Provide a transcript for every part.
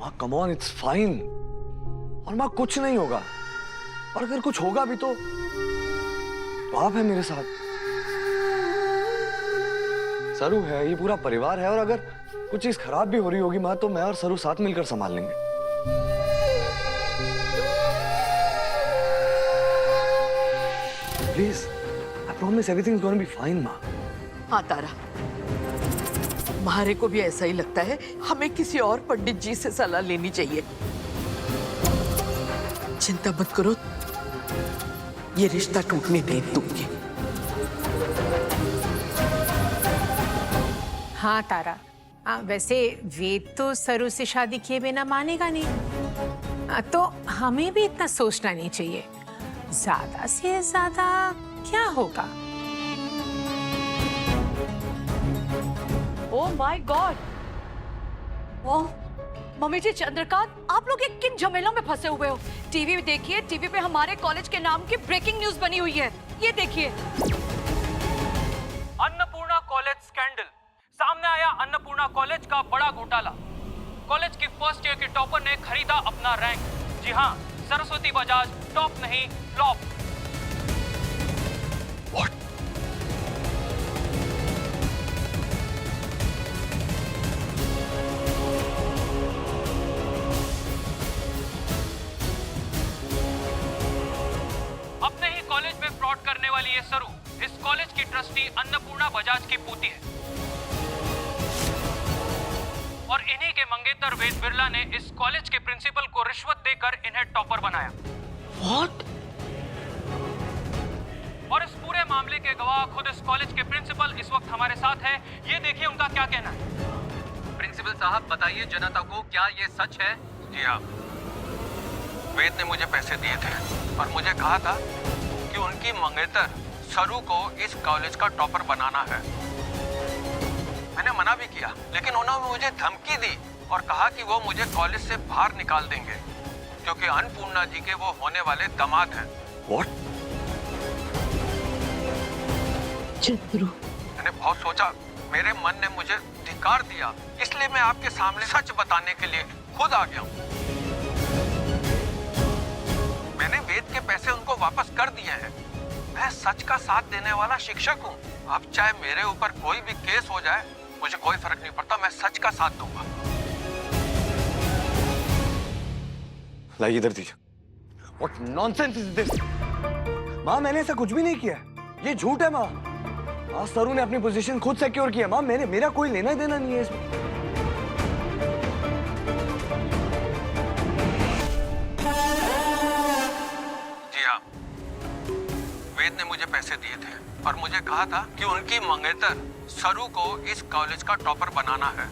माँ come on, it's fine. और माँ कुछ नहीं होगा, और अगर कुछ होगा भी तो आप है मेरे साथ, सरू है, ये पूरा परिवार है। और अगर कुछ चीज खराब भी हो रही होगी माँ, तो मैं और सरू साथ मिलकर संभाल लेंगे। Please, I promise everything is gonna be fine माँ। हाँ तारा, हमारे को भी ऐसा ही लगता है, हमें किसी और पंडित जी से सलाह लेनी चाहिए। चिंता मत करो, ये रिश्ता टूटने नहीं दूंगी। हाँ तारा, वैसे वेद तो सरू से शादी किए बिना मानेगा नहीं, तो हमें भी इतना सोचना नहीं चाहिए। ज्यादा से ज्यादा क्या होगा? Oh my God! Oh mummy ji, Chandrakant, आप लोग ये किन झमेलों में फंसे हुए हो? टीवी देखिए, टीवी पे हमारे कॉलेज के नाम की ब्रेकिंग न्यूज बनी हुई है। ये देखिए, अन्नपूर्णा कॉलेज स्कैंडल। सामने आया अन्नपूर्णा कॉलेज का बड़ा घोटाला। कॉलेज की फर्स्ट ईयर के टॉपर ने खरीदा अपना रैंक। जी हाँ, सरस्वती बजाज टॉप नहीं, फ्लॉप। अपने ही कॉलेज में फ्रॉड करने वाली ये सरू इस कॉलेज की ट्रस्टी अन्नपूर्णा बजाज की पोती है, और इन्हीं के मंगेतर वेद बिरला ने इस कॉलेज के प्रिंसिपल को रिश्वत देकर इन्हें टॉपर बनाया। What? और इस पूरे मामले के गवाह खुद इस कॉलेज के प्रिंसिपल इस वक्त हमारे साथ है। ये देखिए उनका क्या कहना है। प्रिंसिपल साहब, बताइए जनता को, क्या ये सच है? जी हाँ, वेद ने मुझे पैसे दिए थे और मुझे कहा था कि उनकी मंगेतर सरू को इस कॉलेज का टॉपर बनाना है। मैंने मना भी किया, लेकिन उन्होंने मुझे धमकी दी और कहा कि वो मुझे कॉलेज से बाहर निकाल देंगे क्योंकि अन्नपूर्णा जी के वो होने वाले दामाद हैं। What? चंद्रू, मैंने बहुत सोचा, मेरे मन ने मुझे धिक्कार दिया, इसलिए मैं आपके सामने सच बताने के लिए खुद आ गया हूँ। मैंने वेद के पैसे उनको वापस कर दिए हैं। मैं सच का साथ देने वाला शिक्षक हूँ। अब चाहे मेरे ऊपर कोई भी केस हो जाए, मुझे कोई फर्क नहीं पड़ता, मैं सच का साथ दूंगा। लाइए इधर दीजिए। What nonsense is this? माँ, मैंने ऐसा कुछ भी नहीं किया, ये झूठ है माँ। माँ, सरू ने अपनी पोजीशन खुद सिक्योर किया माँ, मेरा कोई लेना देना नहीं है इसमें। जी हाँ, वेद ने मुझे पैसे दिए थे और मुझे कहा था कि उनकी मंगेतर सरू को इस कॉलेज का टॉपर बनाना है।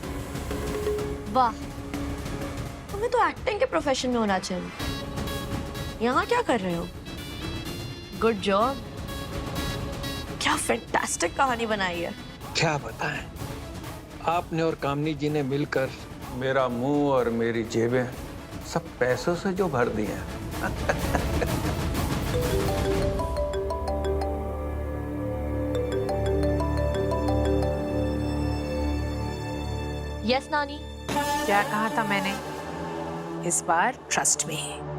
वाह, तुम्हें तो एक्टिंग के प्रोफेशन में होना चाहिए। यहाँ क्या कर रहे हो? गुड जॉब, क्या फैंटास्टिक कहानी बनाई है। क्या बताएं, आपने और कामनी जी ने मिलकर मेरा मुंह और मेरी जेबें सब पैसों से जो भर दी हैं। यस नानी। क्या कहा था मैंने? इस बार ट्रस्ट में है।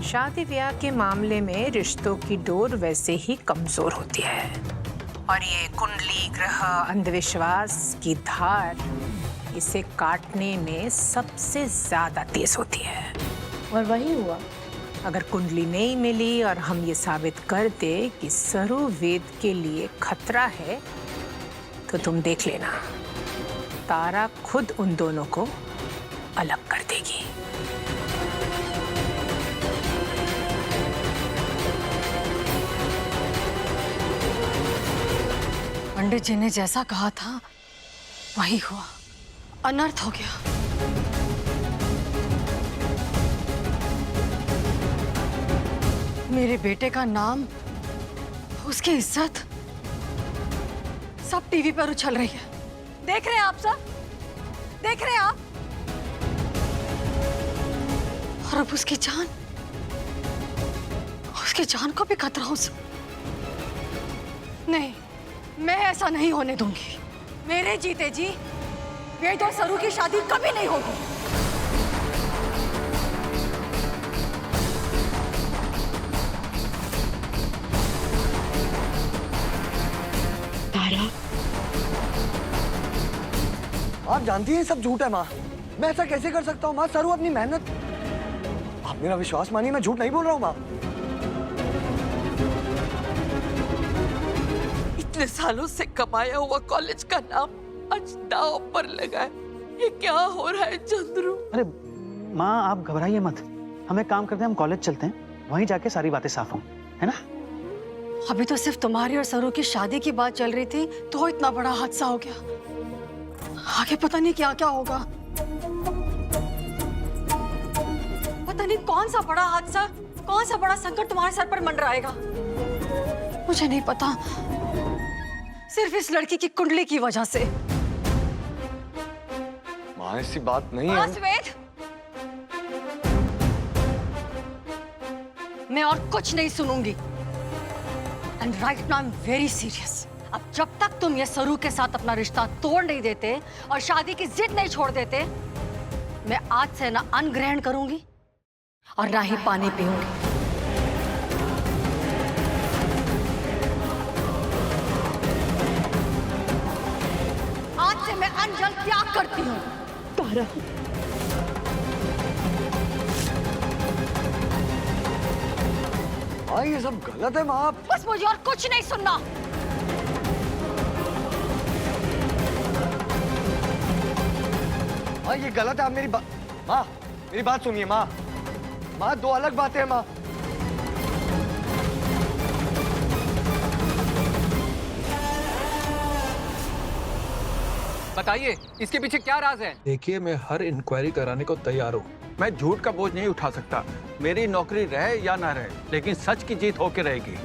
शादी ब्याह के मामले में रिश्तों की डोर वैसे ही कमजोर होती है, और ये कुंडली, ग्रह, अंधविश्वास की धार इसे काटने में सबसे ज्यादा तेज होती है। और वही हुआ। अगर कुंडली नहीं मिली और हम ये साबित कर दे कि सरू वेद के लिए खतरा है, तो तुम देख लेना, तारा खुद उन दोनों को अलग कर देगी। पंडित जी ने जैसा कहा था वही हुआ, अनर्थ हो गया। मेरे बेटे का नाम, उसकी इज्जत सब टीवी पर उछल रही है। देख रहे हैं आप सब, देख रहे हैं आप। और अब उसकी जान को भी खतरा हो सकता। नहीं, मैं ऐसा नहीं होने दूंगी। मेरे जीते जी वेद और सरू की शादी कभी नहीं होगी। तारा, आप जानती हैं सब झूठ है माँ। मैं ऐसा कैसे कर सकता हूँ माँ? सरू अपनी मेहनत, आप मेरा विश्वास मानिए, मैं झूठ नहीं बोल रहा हूँ माँ। इतने सालों से कमाया हुआ कॉलेज का नाम आज दांव पर लगा है। ये क्या हो रहा है चंद्रू? अरे माँ, आप घबराइए मत। हम एक काम करते हैं, हम कॉलेज चलते हैं, वहीं जाके सारी बातें साफ हों, है ना? अभी तो सिर्फ तुम्हारी और सरू की शादी की बात चल रही थी तो इतना बड़ा हादसा हो गया। आगे पता नहीं क्या क्या होगा। पता नहीं कौन सा बड़ा हादसा, कौन सा बड़ा संकट तुम्हारे सर पर मंडराएगा। मुझे नहीं पता, सिर्फ इस लड़की की कुंडली की वजह से। माँ ऐसी बात नहीं है। वेद, मैं और कुछ नहीं सुनूंगी। And right now I am very serious. अब जब तक तुम ये सरू के साथ अपना रिश्ता तोड़ नहीं देते और शादी की जिद नहीं छोड़ देते, मैं आज से ना अन्न ग्रहण करूंगी और ना ही पानी पीऊंगी। आज से मैं अन्न जल त्याग करती हूँ। तारा, माँ ये सब गलत है माँ। बस मुझे और कुछ नहीं सुनना। माँ ये गलत है, आप मेरी बात, माँ मेरी बात सुनिए माँ। माँ दो अलग बातें हैं माँ। बताइए इसके पीछे क्या राज है? देखिए, मैं हर इंक्वायरी कराने को तैयार हूँ। मैं झूठ का बोझ नहीं उठा सकता। मेरी नौकरी रहे या ना रहे, लेकिन सच की जीत होके रहेगी।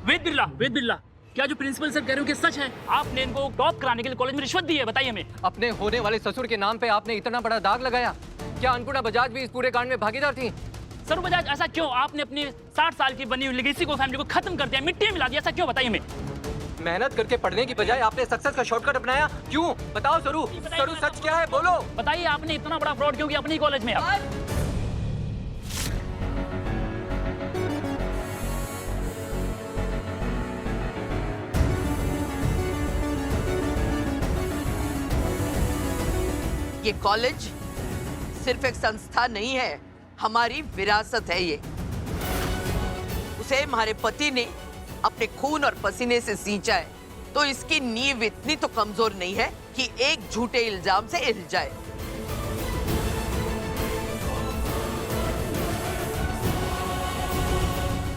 वेद बिरला, क्या जो प्रिंसिपल सर कह रहे हो कि सच है? आपने इनको टॉप कराने के लिए कॉलेज में रिश्वत दी है? बताइए हमें। अपने होने वाले ससुर के नाम पे आपने इतना बड़ा दाग लगाया। क्या अन्नपूर्णा बजाज भी इस पूरे कांड में भागीदार थी? सरू बजाज, ऐसा क्यों? आपने अपनी 60 साल की बनी हुई लेगेसी को, फैमिली को खत्म कर दिया, मिट्टी में मिला दिया। ऐसा क्यों? बताइए हमें। मेहनत करके पढ़ने की बजाय आपने सक्सेस का शॉर्टकट अपनाया। क्यों? बताओ सरू, सरू सच क्या है? बोलो। बताइए आपने इतना बड़ा फ्रॉड क्यों किया अपनी कॉलेज में? अब ये कॉलेज सिर्फ एक संस्था नहीं है, हमारी विरासत है ये। उसे हमारे पति ने अपने खून और पसीने से सींचा है, तो इसकी नींव इतनी तो कमजोर नहीं है कि एक झूठे इल्जाम से हिल जाए।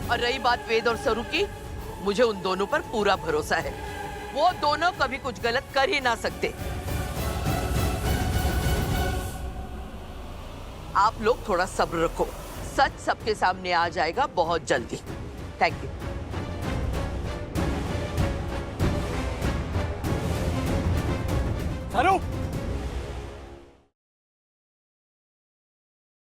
और रही बात वेद और सरू की, मुझे उन दोनों पर पूरा भरोसा है। वो दोनों कभी कुछ गलत कर ही ना सकते। आप लोग थोड़ा सब्र रखो, सच सबके सामने आ जाएगा बहुत जल्दी। Thank you. सरू